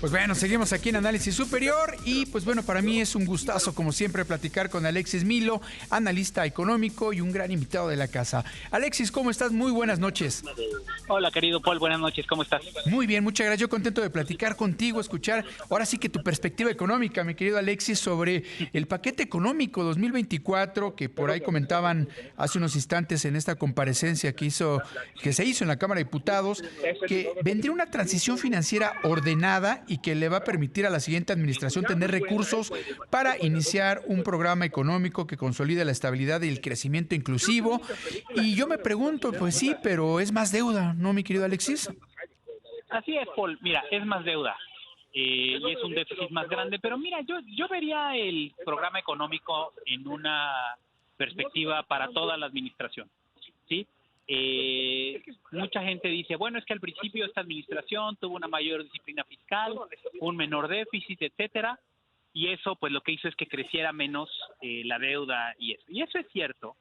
Pues bueno, seguimos aquí en Análisis Superior y pues bueno, para mí es un gustazo como siempre platicar con Alexis Milo, analista económico y un gran invitado de la casa. Alexis, ¿cómo estás? Muy buenas noches. Hola, querido Paul, buenas noches, ¿cómo estás? Muy bien, muchas gracias. Yo contento de platicar contigo, escuchar ahora sí que tu perspectiva económica, mi querido Alexis, sobre el paquete económico 2024 que por ahí comentaban hace unos instantes en esta comparecencia que se hizo en la Cámara de Diputados, que vendría una transición financiera ordenada y que le va a permitir a la siguiente administración tener recursos para iniciar un programa económico que consolide la estabilidad y el crecimiento inclusivo. Y yo me pregunto, pues sí, pero es más deuda, ¿no, mi querido Alexis? Así es, Paul, mira, es más deuda y es un déficit más grande, pero mira, yo vería el programa económico en una perspectiva para toda la administración, ¿sí? Mucha gente dice, bueno, es que al principio esta administración tuvo una mayor disciplina fiscal, un menor déficit, etcétera, y eso pues lo que hizo es que creciera menos la deuda y eso es cierto.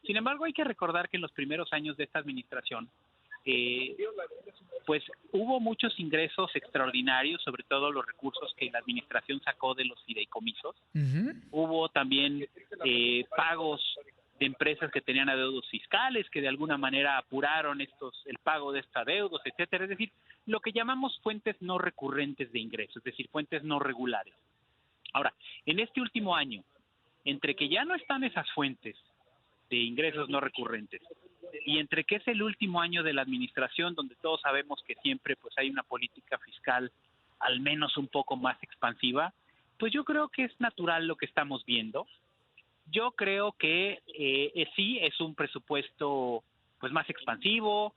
Sin embargo, hay que recordar que en los primeros años de esta administración pues hubo muchos ingresos extraordinarios, sobre todo los recursos que la administración sacó de los fideicomisos. Hubo también pagos de empresas que tenían adeudos fiscales, que de alguna manera apuraron el pago de estos adeudos, etcétera. Es decir, lo que llamamos fuentes no recurrentes de ingresos, es decir, fuentes no regulares. Ahora, en este último año, entre que ya no están esas fuentes de ingresos no recurrentes y entre que es el último año de la administración donde todos sabemos que siempre pues hay una política fiscal al menos un poco más expansiva, pues yo creo que es natural lo que estamos viendo. Yo creo que sí es un presupuesto pues más expansivo,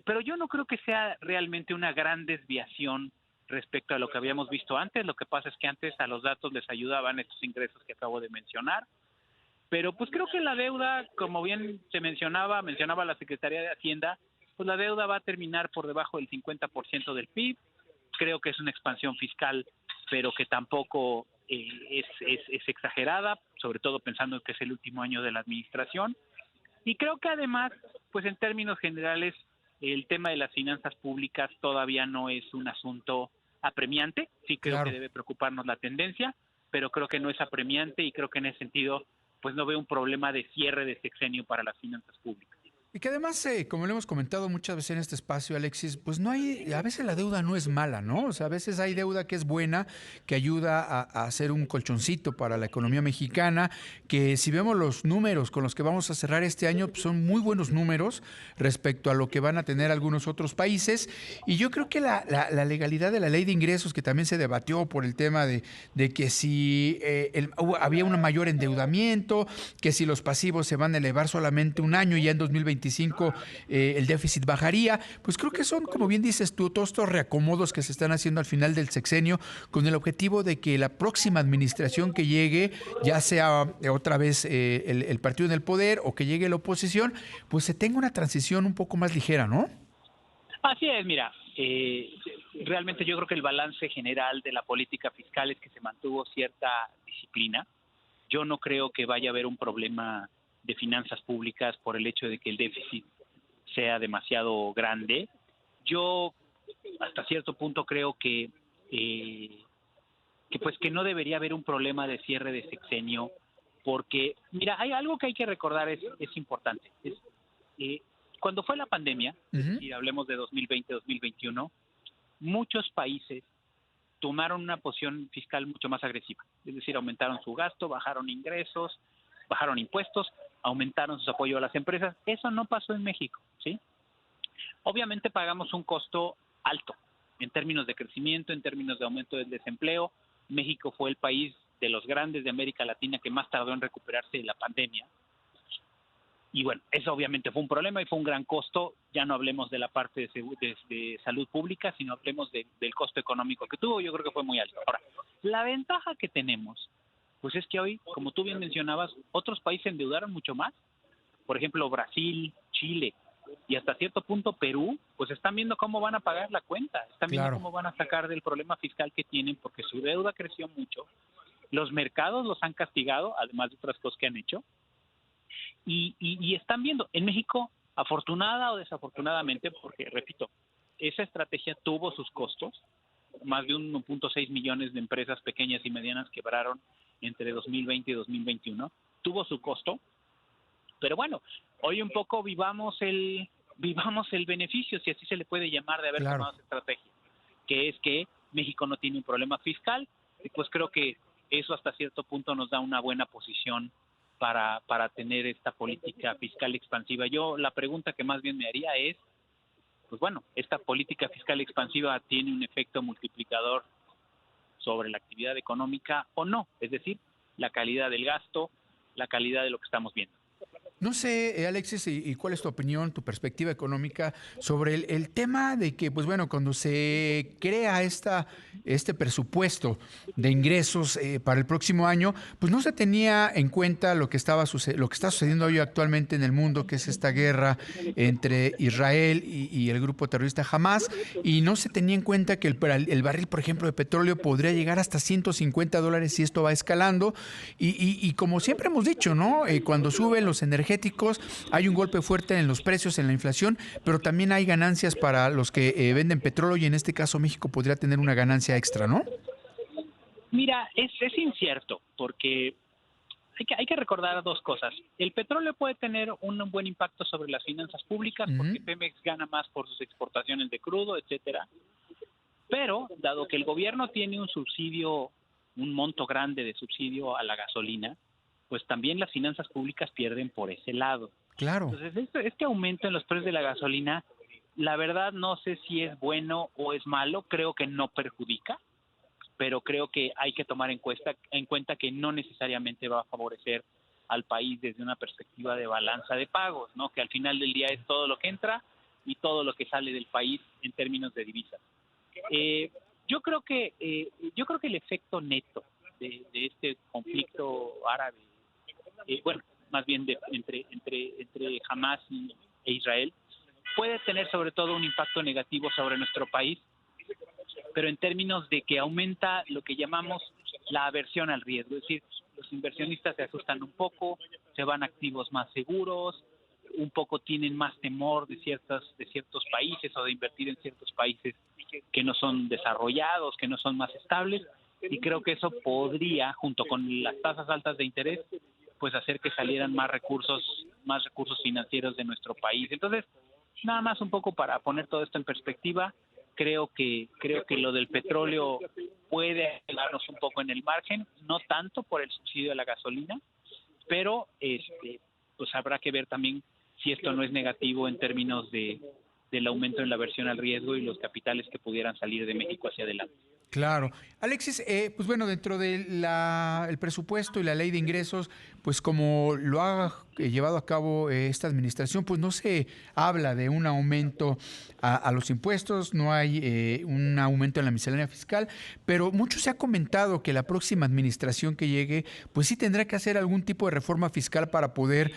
pero yo no creo que sea realmente una gran desviación respecto a lo que habíamos visto antes. Lo que pasa es que antes a los datos les ayudaban estos ingresos que acabo de mencionar. Pero pues creo que la deuda, como bien se mencionaba la Secretaría de Hacienda, pues la deuda va a terminar por debajo del 50% del PIB. Creo que es una expansión fiscal, pero que tampoco es exagerada, sobre todo pensando que es el último año de la administración. Y creo que además, pues en términos generales, el tema de las finanzas públicas todavía no es un asunto apremiante. Sí creo Claro. que debe preocuparnos la tendencia, pero creo que no es apremiante y creo que en ese sentido pues no veo un problema de cierre de sexenio para las finanzas públicas. Y que además, como lo hemos comentado muchas veces en este espacio, Alexis, pues no hay, a veces la deuda no es mala, ¿no? O sea, a veces hay deuda que es buena, que ayuda a hacer un colchoncito para la economía mexicana, que si vemos los números con los que vamos a cerrar este año, pues son muy buenos números respecto a lo que van a tener algunos otros países. Y yo creo que la legalidad de la ley de ingresos, que también se debatió por el tema de que si había un mayor endeudamiento, que si los pasivos se van a elevar solamente un año y ya en 2025 el déficit bajaría, pues creo que son, como bien dices tú, todos estos reacomodos que se están haciendo al final del sexenio con el objetivo de que la próxima administración que llegue, ya sea otra vez el partido en el poder o que llegue la oposición, pues se tenga una transición un poco más ligera, ¿no? Así es, mira, realmente yo creo que el balance general de la política fiscal es que se mantuvo cierta disciplina. Yo no creo que vaya a haber un problema de finanzas públicas por el hecho de que el déficit sea demasiado grande. Yo hasta cierto punto creo que pues que no debería haber un problema de cierre de sexenio, porque mira, hay algo que hay que recordar, es importante. Cuando fue la pandemia, es decir, hablemos de 2020-2021, muchos países tomaron una posición fiscal mucho más agresiva, es decir, aumentaron su gasto, bajaron ingresos, bajaron impuestos, aumentaron su apoyo a las empresas. Eso no pasó en México, ¿sí? Obviamente pagamos un costo alto en términos de crecimiento, en términos de aumento del desempleo. México fue el país de los grandes de América Latina que más tardó en recuperarse de la pandemia. Y bueno, eso obviamente fue un problema y fue un gran costo. Ya no hablemos de la parte de salud pública, sino hablemos del costo económico que tuvo. Yo creo que fue muy alto. Ahora, la ventaja que tenemos, pues es que hoy, como tú bien mencionabas, otros países endeudaron mucho más. Por ejemplo, Brasil, Chile y hasta cierto punto Perú, pues están viendo cómo van a pagar la cuenta. Están viendo Claro. cómo van a sacar del problema fiscal que tienen porque su deuda creció mucho. Los mercados los han castigado, además de otras cosas que han hecho. Y están viendo, en México, afortunada o desafortunadamente, porque repito, esa estrategia tuvo sus costos, más de 1.6 millones de empresas pequeñas y medianas quebraron entre 2020 y 2021. Tuvo su costo, pero bueno, hoy un poco vivamos el beneficio, si así se le puede llamar, de haber tomado esa estrategia, que es que México no tiene un problema fiscal, y pues creo que eso hasta cierto punto nos da una buena posición para tener esta política fiscal expansiva. Yo la pregunta que más bien me haría es, pues bueno, ¿esta política fiscal expansiva tiene un efecto multiplicador sobre la actividad económica o no? Es decir, la calidad del gasto, la calidad de lo que estamos viendo. No sé, Alexis, y cuál es tu opinión, tu perspectiva económica sobre el tema de que, pues bueno, cuando se crea este presupuesto de ingresos para el próximo año, pues no se tenía en cuenta lo que está sucediendo hoy actualmente en el mundo, que es esta guerra entre Israel y el grupo terrorista Hamas, y no se tenía en cuenta que el barril, por ejemplo, de petróleo podría llegar hasta $150 si esto va escalando, y como siempre hemos dicho, ¿no? Cuando suben los energéticos, hay un golpe fuerte en los precios, en la inflación, pero también hay ganancias para los que venden petróleo y en este caso México podría tener una ganancia extra, ¿no? Mira, es incierto porque hay que recordar dos cosas. El petróleo puede tener un buen impacto sobre las finanzas públicas porque Pemex gana más por sus exportaciones de crudo, etcétera. Pero, dado que el gobierno tiene un subsidio, un monto grande de subsidio a la gasolina, pues también las finanzas públicas pierden por ese lado. Claro. Entonces, este aumento en los precios de la gasolina, la verdad no sé si es bueno o es malo, creo que no perjudica, pero creo que hay que tomar en cuenta que no necesariamente va a favorecer al país desde una perspectiva de balanza de pagos, ¿no? Que al final del día es todo lo que entra y todo lo que sale del país en términos de divisas. Yo creo que el efecto neto de este conflicto árabe, más bien entre Hamas e Israel, puede tener sobre todo un impacto negativo sobre nuestro país, pero en términos de que aumenta lo que llamamos la aversión al riesgo, es decir, los inversionistas se asustan un poco, se van a activos más seguros, un poco tienen más temor de ciertos países o de invertir en ciertos países que no son desarrollados, que no son más estables, y creo que eso podría, junto con las tasas altas de interés, pues hacer que salieran más recursos financieros de nuestro país. Entonces, nada más un poco para poner todo esto en perspectiva, creo que lo del petróleo puede ayudarnos un poco en el margen, no tanto por el subsidio de la gasolina, pero pues habrá que ver también si esto no es negativo en términos del aumento en la aversión al riesgo y los capitales que pudieran salir de México hacia adelante. Claro. Alexis, pues bueno, dentro del el presupuesto y la ley de ingresos, pues como lo ha llevado a cabo esta administración, pues no se habla de un aumento a los impuestos, no hay un aumento en la miscelánea fiscal, pero mucho se ha comentado que la próxima administración que llegue, pues sí tendrá que hacer algún tipo de reforma fiscal para poder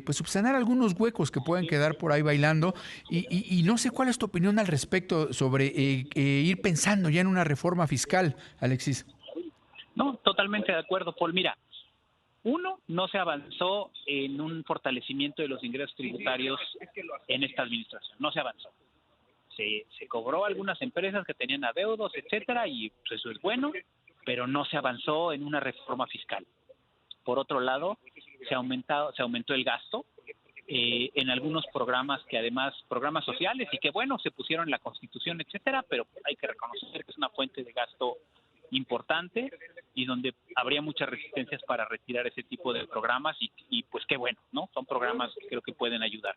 pues subsanar algunos huecos que puedan quedar por ahí bailando, y no sé cuál es tu opinión al respecto sobre ir pensando ya en una reforma fiscal, Alexis. No, totalmente de acuerdo, Paul. Mira, no se avanzó en un fortalecimiento de los ingresos tributarios en esta administración, no se avanzó. Se cobró a algunas empresas que tenían adeudos, etcétera, y pues eso es bueno, pero no se avanzó en una reforma fiscal. Por otro lado, se aumentó el gasto en algunos programas que además, programas sociales y que bueno, se pusieron en la Constitución, etcétera, pero hay que reconocer que es una fuente de gasto importante y donde habría muchas resistencias para retirar ese tipo de programas y pues qué bueno, ¿no? Son programas que creo que pueden ayudar.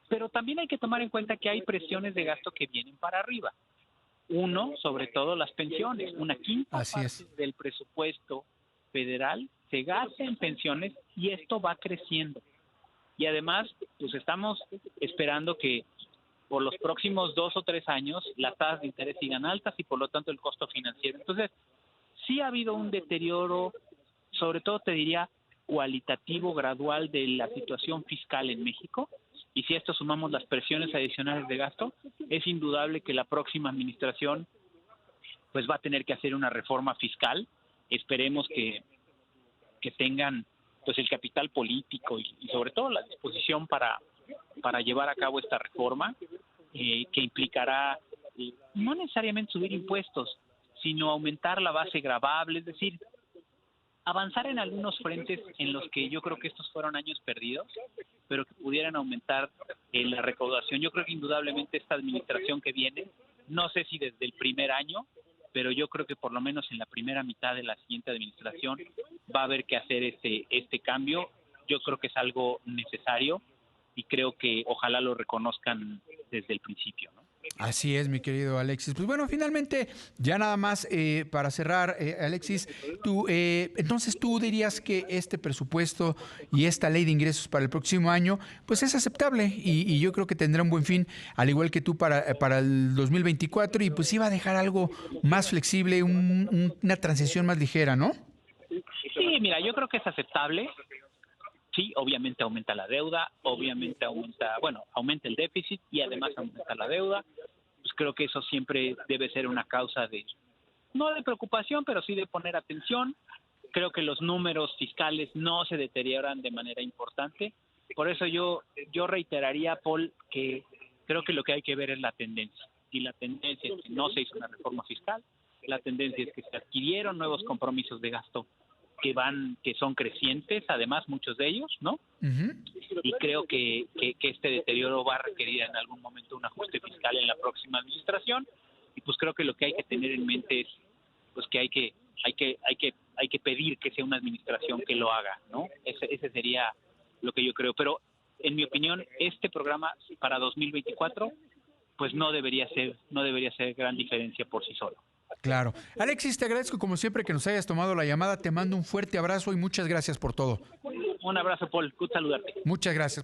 Pero también hay que tomar en cuenta que hay presiones de gasto que vienen para arriba. Sobre todo las pensiones. Una quinta parte del presupuesto federal se gasta en pensiones y esto va creciendo. Y además, pues estamos esperando que por los próximos 2 o 3 años las tasas de interés sigan altas y por lo tanto el costo financiero. Entonces, sí ha habido un deterioro, sobre todo te diría cualitativo, gradual de la situación fiscal en México. Y si a esto sumamos las presiones adicionales de gasto, es indudable que la próxima administración pues va a tener que hacer una reforma fiscal. Esperemos que tengan pues el capital político y sobre todo la disposición para llevar a cabo esta reforma que implicará no necesariamente subir impuestos, sino aumentar la base gravable, es decir, avanzar en algunos frentes en los que yo creo que estos fueron años perdidos, pero que pudieran aumentar la recaudación. Yo creo que indudablemente esta administración que viene, no sé si desde el primer año, pero yo creo que por lo menos en la primera mitad de la siguiente administración va a haber que hacer este cambio. Yo creo que es algo necesario y creo que ojalá lo reconozcan desde el principio, ¿no? Así es, mi querido Alexis. Pues bueno, finalmente, ya nada más para cerrar, Alexis, entonces tú dirías que este presupuesto y esta ley de ingresos para el próximo año, pues es aceptable y yo creo que tendrá un buen fin, al igual que tú para el 2024 y pues iba a dejar algo más flexible, una transición más ligera, ¿no? Sí, mira, yo creo que es aceptable. Sí, obviamente aumenta la deuda, obviamente aumenta el déficit y además aumenta la deuda. Pues creo que eso siempre debe ser una causa no de preocupación, pero sí de poner atención. Creo que los números fiscales no se deterioran de manera importante. Por eso yo reiteraría, Paul, que creo que lo que hay que ver es la tendencia. Y la tendencia es que no se hizo una reforma fiscal, la tendencia es que se adquirieron nuevos compromisos de gasto que son crecientes, además muchos de ellos, ¿no? Uh-huh. Y creo que este deterioro va a requerir en algún momento un ajuste fiscal en la próxima administración, y pues creo que lo que hay que tener en mente es pues que hay que pedir que sea una administración que lo haga, ¿no? Ese sería lo que yo creo, pero en mi opinión este programa para 2024 pues no debería ser gran diferencia por sí solo. Claro. Alexis, te agradezco como siempre que nos hayas tomado la llamada. Te mando un fuerte abrazo y muchas gracias por todo. Un abrazo, Paul. Good saludarte. Muchas gracias.